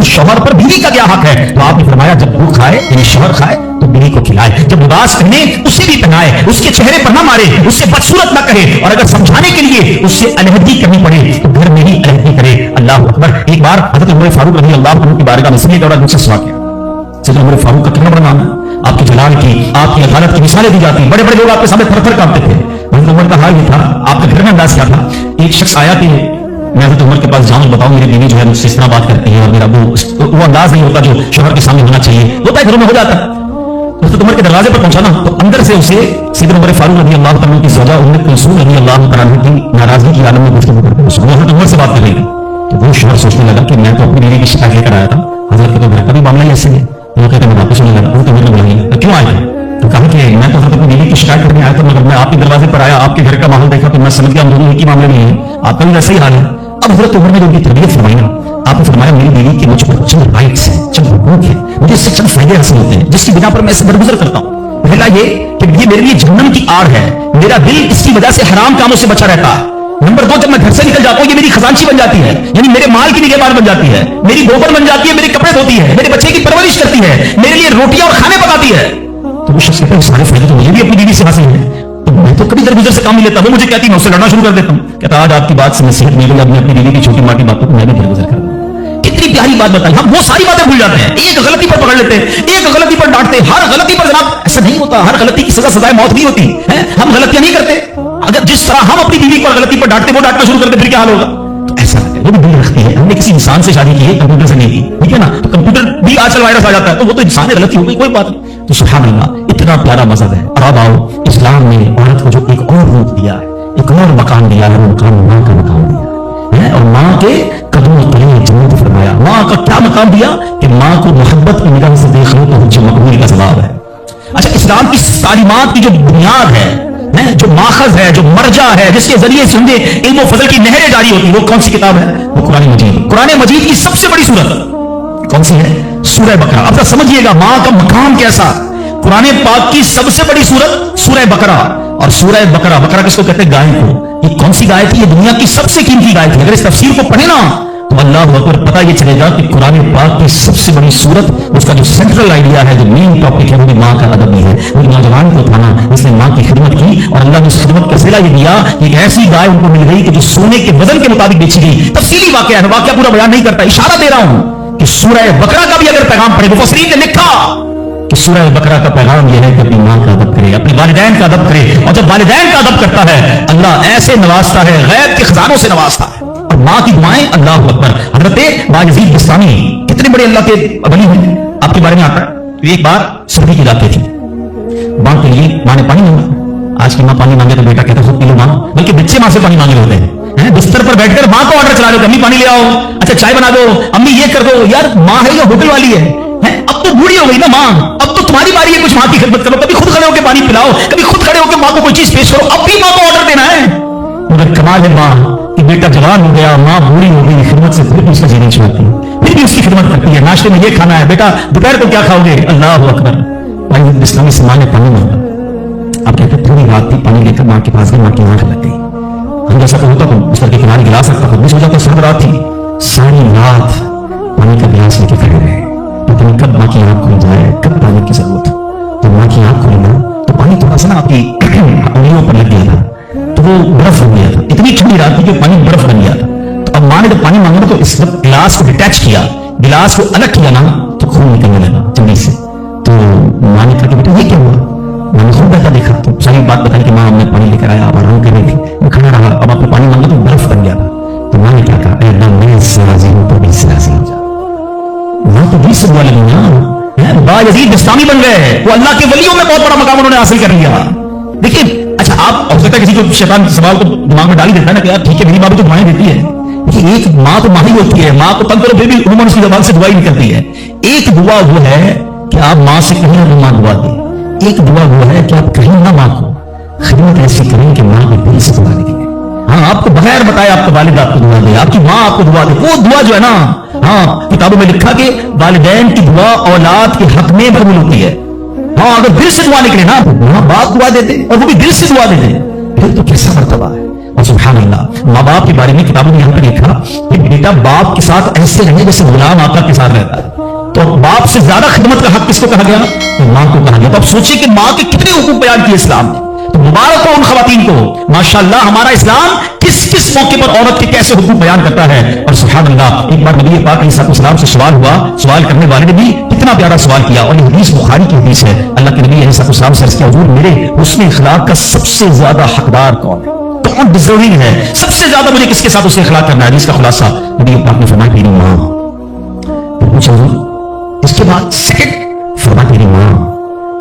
शौहर पर बीवी का क्या हक है? तो आपने फरमाया जब वो खाए यानी शौहर खाए तो बीवी को खिलाए, जब लिबास पहने उसे भी पहनाए, उसके चेहरे पर ना मारे, उससे बदसूरत ना कहे, और अगर समझाने के लिए उससे अलहदगी करनी पड़े तो घर में ही अलहदगी करे। अल्लाह अकबर। एक बार हज़रत उमर फारूक रज़ी अल्लाह अन्हु की बारगाह में इसलिए दौरा मुझसे सवाल किया, सैयदना उमर फारूक का कितना बड़ा नाम है, आपकी जलाल की, आपकी अदालत की मिसालें दी जाती, बड़े बड़े लोग आपके सामने थर थर कांपते थे। हज़रत उमर का हाल ये था, आपका घर में अंदाज क्या था? एक शख्स आया कि मैं हज़रत उमर के पास जाऊं, बताऊं मेरी बीवी जो है मुझसे इस तरह बात करती है, और मेरा वो अंदाज नहीं होता जो शौहर के सामने होना चाहिए, होता है घरों में हो जाता है। हज़रत उमर के दरवाजे पर पहुंचा ना तो अंदर से उसे सैयदना उमर फारूक रज़ी अल्लाह अन्हु की ज़ौजा उम्मे कुलसूम रज़ी अल्लाह अन्हा की नाराजगी की आलम में गुफ्तगू करते हुए सुना। हज़रत उमर से बात कर रही थी तो वो शौहर सोचने लगा कि मैं तो अपनी बीवी की शिकायत लेकर आया था, हज़रत के तो घर का भी मामला ही ऐसे है। वो कहते मैं वापस होने लगा, वो तो मेरे बुलाइए, तो क्यों आए? तो कहा कि मैं तो अपनी बीवी की शिकायत करने आया था, मगर मैं आपके दरवाजे पर आया, आपके घर का माहौल देखा तो मैं समझ गया हम दोनों एक ही मामले में हैं, आपका भी वैसा ही हाल है। अब हज़रत उमर ने जो उनकी तरबियत फरमाई ना, आपने फरमाया मेरी बीवी के मुझ पर चंद राइट्स हैं, चंद हुकूक हैं, मुझे इससे चंद फायदे हासिल होते हैं जिसकी बिना पर मैं इससे दरगुजर करता हूँ। पहला ये कि ये मेरे लिए जहन्नम की आड़ है, मेरा दिल इसकी वजह से हराम कामों से बचा रहता है। नंबर दो, जब मैं घर से निकल जाता हूँ ये मेरी खजांची बन जाती है, यानी मेरे माल की निगहबान बन जाती है, मेरी गोबर बन जाती है, मेरे कपड़े धोती है, मेरे बच्चे की परवरिश करती है, मेरे लिए रोटियां और खाने पकाती है। तो वो शख्स कहता है सारे फायदे तो मुझे भी अपनी बीवी से हासिल है, तो मैं तो कभी दरगुजर से काम नहीं लेता। वो मुझे कहती है मैं उससे लड़ना शुरू कर देता हूँ। कहता आज आपकी बात से नसीहत मिल गई, अब मैं अपनी बीवी की छोटी मोटी बातों को मैं भी दरगुजर कर रहा हूँ। कितनी प्यारी बात बताई, हम वो सारी बातें भूल जाते हैं, एक गलती पर पकड़ लेते हैं, एक गलती पर डांटते हैं। हर गलती पर जनाब ऐसा नहीं होता, हर गलती की सजा सजाए मौत नहीं होती है। हम गलतियां नहीं करते, अगर जिस तरह हम अपनी बीवी पर गलती पर डांटते वो डांटना शुरू करते फिर क्या हाल होगा? तो ऐसा नहीं, वो भी दिल रखती है, हमने किसी इंसान से शादी की है, कंप्यूटर से नहीं की, ठीक है ना? तो कंप्यूटर भी आजकल वायरस आ जाता है, तो वो तो इंसान है, गलती हो गई, कोई बात नहीं। तो सुभान अल्लाह, इतना प्यारा मज़हब है। और अब आओ, इस्लाम ने औरत को जो एक और रूप दिया है, एक और मकाम दिया है, वो मकाम माँ का मकाम दिया है, और माँ के कदमों तले जन्नत फरमाया। माँ का क्या मकाम दिया कि माँ को मोहब्बत की निगाह से देख लो तो हुज्जे मकबूल का सवाब है। अच्छा, इस्लाम की तालीमात की जो बुनियाद है, जो माखज है, जो मर्जा है, जिसके जरिए से इल्म फजल की नहरें जारी होती है, वो कौन सी किताब है? वो कुरान मजीद। कुरान मजीद की सबसे बड़ी सूरत कौन सी है? सूरह बकरा। अब समझिएगा माँ का मकाम कैसा। कुरान पाक की सबसे बड़ी सूरत सूरह बकरा। और सूरह बकरा, बकरा किसको कहते हैं? गाय को। ये कौन सी गाय थी? ये दुनिया की सबसे कीमती गाय थी। अगर इस तफसीर को पढ़े ना तो अल्लाह अकबर, पता ये चलेगा कि कुरान पाक की सबसे बड़ी सूरत, उसका जो सेंट्रल आइडिया है, जो मेन टॉपिक है, वो भी माँ का अदब ही है। वो नौजवान को उठाना, उसने माँ की खिदमत की और अल्लाह ने उस खिदमत का सिला ये दिया कि एक ऐसी गाय उनको मिल गई कि जो सोने के वजन के मुताबिक बेची गई। तफसीली वाकया है, वाकया पूरा बयान नहीं करता, इशारा दे रहा हूं कि सूरह बकरा का भी अगर पैगाम पढ़े, मुफस्सिरीन ने लिखा कि सूरह बकरा का पैगाम यह है कि अपनी माँ का अदब करे, अपने वालिदैन का अदब करे, और जब वालिदैन का अदब करता है अल्लाह ऐसे नवाजता है, गैब के खजानों से नवाजता है। और माँ की दुआएं, अल्लाह अकबर। हज़रत बायज़ीद बिस्तामी कितने बड़े अल्लाह के वली हैं, आपके बारे में आता है। एक बार सर्दी की रातें थी, माँ के लिए माँ ने पानी मांगा। आज की माँ पानी मांगे तो बेटा कहता खुद पी लो माँ, बल्कि बच्चे माँ से पानी मांगे होते हैं। बिस्तर पर बैठकर माँ को ऑर्डर चला दो, अम्मी पानी ले आओ, अच्छा चाय बना दो, अम्मी ये कर दो। यार माँ है या होटल वाली है? अब तो बूढ़ी हो गई ना माँ, अब तो तुम्हारी बारी है कुछ माँ की खिदमत करो। कभी खुद खड़े होकर पानी पिलाओ, कभी खुद खड़े होकर माँ को कोई चीज पेश करो। अब भी माँ को ऑर्डर देना है। मगर कमाल है माँ कि बेटा जवान हो गया, माँ बूढ़ी हो गई, खिदमत से फिर भी उसका जीना चाहती है, फिर भी उसकी खिदमत करती है। नाश्ते में ये खाना है बेटा, दोपहर को क्या खाओगे? अल्लाह अकबर। बायज़ीद बिस्तामी से माँ ने पानी मांगा। अब कहते थोड़ी रात थी, पानी लेकर माँ के पास गई, माँ की आंख लग गई। हम जैसा तो होता तो बिस्तर के किनारे गिलास रखता, खुद भी सो जाता। सब रात थी, सारी रात पानी का गिलास लेके खड़े रहे। पता नहीं कब माँ की आंख खुल जाए, कब पानी की जरूरत हो। तो माँ की आंख खुली ना तो पानी थोड़ा सा ना आपकी उंगलियों पर लग गया था, तो वो बर्फ हो गया था। इतनी ठंडी रात थी कि पानी बर्फ बन गया था। तो अब माँ ने जब पानी मांगा तो इस गिलास को डिटैच किया, गिलास को अलग किया ना तो खून निकलने लगा जल्दी से। तो माँ ने कहा कि बेटा ये क्या हुआ? मैंने खूब बैठा देखा तो सारी बात बताई कि माँ हमने पानी लेकर आया, आप आराम कर रही थी, मैं खड़ा रहा, अब आपने पानी मांगा तो बर्फ बन गया था। तो माँ ने क्या कहा? अल्लाह मैं इससे राजी हूँ तो भी इससे राजी हो जा। माँ तो भी से दुआ लगी ना, बायज़ीद बिस्तामी बन गए, वो अल्लाह के वलियों में बहुत बड़ा मकाम उन्होंने हासिल कर लिया। देखिए अच्छा, आप हो सकता है किसी को शैतान सवाल को दिमाग में डाल ही देता है ना कि यार ठीक है मेरी माँ भी तो दुआएं देती है। देखिए एक माँ तो माँ ही होती है, माँ को तंग करो फिर भी उन्होंने उसकी जबान से दुआ ही निकलती है। एक दुआ वो है कि आप माँ से कहीं ना माँ दुआ दे, एक दुआ वो है कि आप कहीं ना माँ को खिदमत ऐसी करें कि माँ के दिल से दुआ निकले। हाँ, आपको बगैर बताए आपका वालिद आपको दुआ दे, आपकी माँ आपको दुआ दे, वो दुआ जो है ना, हाँ किताबों में लिखा कि वालिदैन की दुआ औलाद के हक में कबूल होती है। हाँ, अगर दिल से दुआ निकले ना तो माँ बाप दुआ देते और वो भी दिल से दुआ देते, फिर तो कैसा मर्तबा है। اور سبحان اللہ ماں باپ کے بارے میں کتابوں نے یہاں پر لکھا کہ بیٹا باپ کے ساتھ ایسے رہے جیسے غلام آقا کے ساتھ رہتا ہے. تو باپ سے زیادہ خدمت کا حق کس کو کہا گیا؟ ماں کو کہا گیا. تو اب سوچئے کہ ماں کے کتنے حقوق بیان کیے اسلام نے. تو مبارک ہو ان خواتین کو, ماشاءاللہ ہمارا اسلام کس کس موقع پر عورت کے کیسے حقوق بیان کرتا ہے. اور سبحان اللہ ایک بار نبی پاک علیہ السلام سے سوال ہوا, سوال کرنے والے نے بھی کتنا پیارا سوال کیا, اور یہ حدیث بخاری کی حدیث ہے. اللہ کے نبی علیہ السلام سے عرض کیا, حضور میرے حسن اخلاق کا سب سے زیادہ حقدار کون ہے, کون ڈیزرونگ ہے, سب سے زیادہ مجھے کس کے ساتھ اسے اخلاق کرنا ہے. حدیث کا خلاصہ نبی پاک نے فرمایا میری ماں. پھر پوچھا حضور اس کے بعد سیکنڈ, فرمایا میری ماں.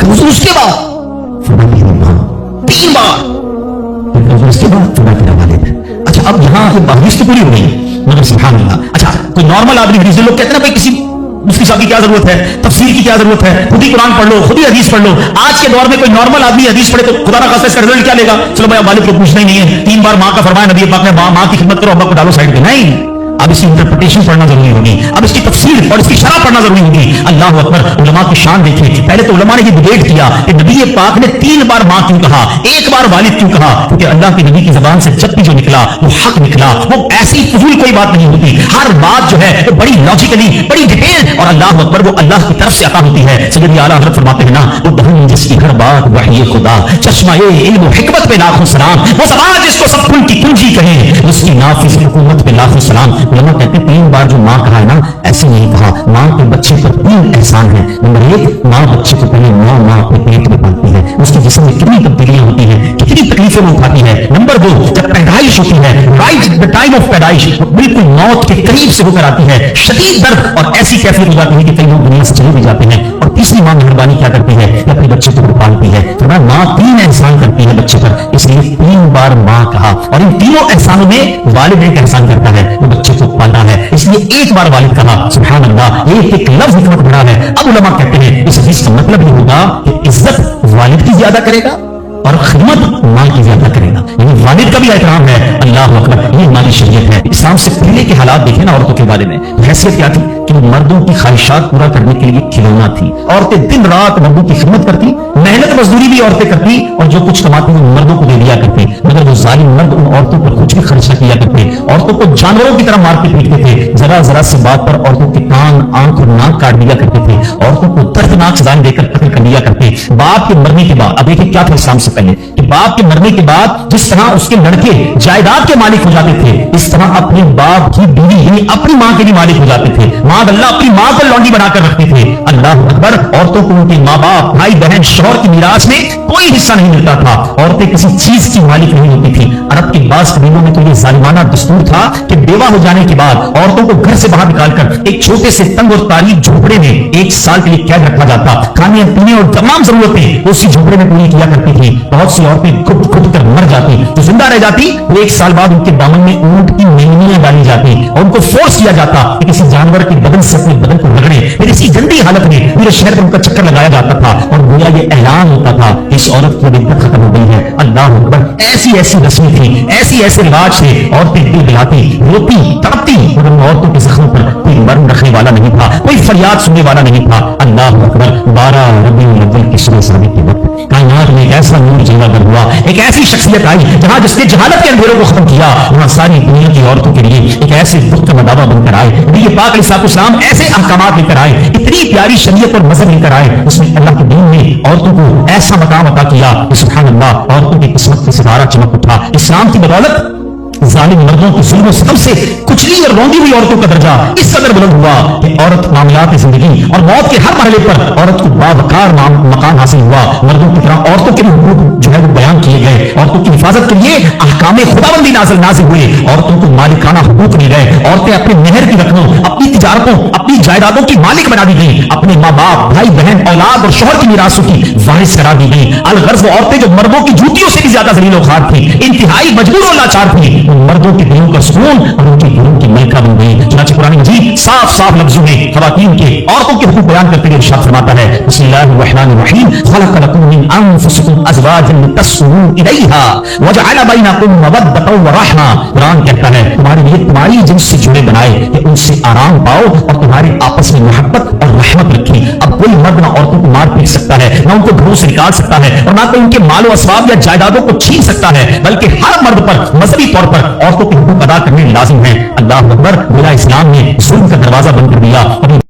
کہ حضور اس کے بعد, فرمایا میری ماں. 3 بار. اس کے بعد فرمایا میرا والد. اچھا اب یہاں حدیث تو پوری ہو گئی, مگر سبحان اللہ اچھا کوئی نارمل آدمی حدیث, لوگ کہتے ہیں نا بھائی کسی مفتی صاحب کی کیا ضرورت ہے, تفسیر کی کیا ضرورت ہے, خود ہی قرآن پڑھ لو, خود ہی حدیث پڑھ لو. آج کے دور میں کوئی نارمل آدمی حدیث پڑھے تو خدا نہ خاصہ اس کا رزلٹ کیا لے گا؟ چلو بھائی والد کو پوچھنا ہی نہیں ہے, 3 بار ماں کا فرمایا نبی پاک نے, ماں کی خدمت کرو, ابا کو ڈالو سائڈ پہ. نہیں, اب اس کی انٹرپریٹیشن پڑھنا ضروری ہوگی, اب اس کی تفسیر اور اس کی شرح پڑھنا ضروری ہوگی. اللہ اکبر, علماء کی شان دیکھیں. پہلے تو علماء نے یہ ڈیبیٹ کیا کہ نبی پاک نے 3 بار ماں کیوں کہا, 1 بار والد کیوں کہا, کیونکہ اللہ کے نبی کی زبان سے جب بھی جو نکلا وہ حق نکلا, وہ ایسی فضول کوئی بات نہیں ہوتی. ہر بات جو ہے وہ بڑی لاجیکلی, بڑی ڈیٹیل, اور اللہ اکبر وہ اللہ کی طرف سے عطا ہوتی ہے. سیدنا اعلیٰ حضرت فرماتے ہیں نا, وہ بہن جس کی ہر بات وحی خدا, چشمہ علم و حکمت پہ لاکھوں سلام, وہ زبان جس کو سب کن کی کنجی کہیں, اس کی نافذ حکومت پہ لاکھوں سلام. علماء کہتے ہیں 3 بار جو ماں کہا ہے نا, ایسے نہیں کہا. ماں کے بچے پر 3 احسان ہیں. نمبر 1, ماں بچے کو پہلے ماں اپنے پیٹ میں پالتی ہے, اس کے جسم میں کتنی تبدیلیاں ہوتی ہیں, کتنی تکلیفیں وہ اٹھاتی ہے. نمبر 2, جب پیدائش ہوتی ہے, رائٹ دا ٹائم آف پیدائش, بالکل موت کے قریب سے ہو کر آتی ہے, شدید درد اور ایسی کیفیت ہو جاتی ہے کہ کئی لوگ دنیا سے چلے بھی جاتے ہیں. اور تیسری ماں مہربانی کیا کرتی ہے کہ اپنے بچے کو پالتی ہے. تو ماں 3 احسان کرتی ہے بچے پر, اس لیے 3 بار ماں کہا. اور ان تینوں احسانوں میں والد ایک احسان کرتا ہے, وہ بچے کو پالنا ہے, اس لیے 1 بار والد کہا. سبحان اللہ, ایک لفظ حکمت بڑا ہے. اب علماء کہتے ہیں اس حدیث کا مطلب یہ ہوگا کہ عزت والد کی زیادہ کرے گا اور خدمت ماں کی زیادہ کرے گا, یعنی والد کا بھی احترام ہے. اللہ اکبر, یہ ہماری شریعت ہے. اسلام سے پہلے کے حالات دیکھیں نا عورتوں کے بارے میں, حیثیت کیا تھی کہ مردوں کی خواہشات پورا کرنے کے لیے کھلونا تھی. عورتیں دن رات مردوں کی خدمت کرتی, محنت مزدوری بھی عورتیں کرتی, اور جو کچھ کماتی وہ مردوں کو دے دیا کرتے. مگر وہ ظالم مرد ان عورتوں پر کچھ بھی خرچ نہ کیا کرتے, عورتوں کو جانوروں کی طرح مارتے پیٹتے تھے. ذرا ذرا سی بات پر عورتوں کے کان, آنکھ اور ناک کاٹ دیا کرتے تھے, عورتوں کو دردناک سزائیں دے کر قتل کر دیا کرتے. باپ کے مرنے کے بعد, اب دیکھیں کیا تھا اسلام سے پہلے, کہ باپ کے مرنے کے بعد جس طرح اس کے لڑکے جائیداد کے مالک ہو جاتے تھے, اس طرح اپنے باپ کی بیوی یعنی اپنی ماں کے بھی مالک ہو جاتے تھے. ماں اللہ اپنی ماں کو لونڈی بنا کر رکھتے تھے. اللہ اکبر, عورتوں کو ان کے ماں باپ, بھائی بہن, شوہر کی میراث میں کوئی حصہ نہیں ملتا تھا. عورتیں کسی چیز کی مالک نہیں ہوتی تھی. عرب کے بعض قبیلوں میں تو یہ ظالمانہ دستور تھا کہ بیوہ ہو جانے کے بعد عورتوں کو گھر سے باہر نکال کر ایک چھوٹے سے تنگ اور تاریک جھونپڑے میں 1 سال کے لیے قید رکھا جاتا. کھانے پینے اور تمام ضرورتیں اسی جھونپڑے میں پوری کیا کرتی تھی. بہت سی عورتیں گھٹ گھٹ کر مر جاتی, جو زندہ رہ جاتی وہ 1 سال بعد ان کے دامن میں اونٹ کی مینیاں ڈالی جاتی اور ان کو فورس کیا جاتا کہ کسی جانور کے بدن سے اپنے بدن کو رگڑے. پھر اسی گندی حالت میں پورے شہر میں ان کا چکر لگایا جاتا تھا, اور گویا یہ اعلان ہوتا تھا کہ اس عورت کی عدت ختم ہو گئی ہے. اللہ اکبر, ایسی رسمیں تھیں, ایسے رواج تھے. عورتیں دل دلاتی, روتی, تڑپتی, مگر ان عورتوں کے زخموں پر کوئی مرہم رکھنے والا نہیں تھا, کوئی فریاد سننے والا نہیں تھا. اللہ اکبر, 12 ربیع الاول کی صبح صادق کے وقت کائنات میں ایسا نور جلوہ گر ہوا, ایک ایسی شخصیت آئی جہاں جس نے جہالت کے اندھیروں کو ختم کیا, وہاں ساری دنیا کی عورتوں کے لیے ایک ایسے دکھ کا مداوا بن کر آئے. نبی پاک علیہ السلام ایسے احکامات لے کر آئے, اتنی پیاری شریعت اور مذہب لے کر آئے, اس میں اللہ کے دین نے عورتوں کو ایسا مقام عطا کیا کہ سبحان اللہ, عورتوں کی قسمت سے ستارہ چمک اٹھا. اسلام کی بدولت ظالم مردوں کی ظلم و ستم سے کچلی اور روندی ہوئی عورتوں کا درجہ اس قدر بلند ہوا کہ عورت معاملات زندگی اور موت کے ہر مرحلے پر عورت کو باوقار مقام حاصل ہوا. مردوں کی طرح عورتوں کے بھی حقوق جو ہے وہ بیان کیے گئے, عورتوں کی حفاظت کے لیے احکام خداوندی نازل ہوئے, عورتوں کو مالکانہ حقوق مل گئے. عورتیں اپنے مہر کی رقموں, اپنی تجارتوں, اپنی جائیدادوں کی مالک بنا دی گئی, اپنے ماں باپ, بھائی بہن, اولاد اور شوہر کی میراثوں کی وارث قرار دی گئی. الغرض وہ عورتیں جو مردوں کی جوتیوں سے بھی زیادہ ذلیل و خوار تھیں, انتہائی مجبور و لاچار تھیں, مردوں کے دلوں کا سکون اور ان کے دلوں کی ملکہ بن گئی. چنانچہ قرآن مجید صاف لفظوں میں خواتین کے, عورتوں کے حقوق بیان کرتے ہوئے ارشاد فرماتا ہے, بسم اللہ الرحمن الرحیم, خلق لکم من انفسکم ازواجا لتسکنوا الیہا وجعل بینکم مودۃ ورحمہ. قرآن کہتا ہے تمہارے لیے تمہاری جنس سے جوڑے بنائے کہ ان سے آرام پاؤ اور تمہارے آپس میں محبت اور رحمت رکھی. اب کوئی مرد نہ عورتوں کو مار پیٹ سکتا ہے، نہ ان کو گھروں سے نکال سکتا ہے، اور نہ کوئی ان کے مال و اسباب یا جائیدادوں کو چھین سکتا ہے، بلکہ ہر مرد پر مذہبی طور پر عورتوں کے حقوق ادا کرنے لازم ہیں۔ اللہ اکبر! میرا اسلام نے ظلم کا دروازہ بند کر دیا۔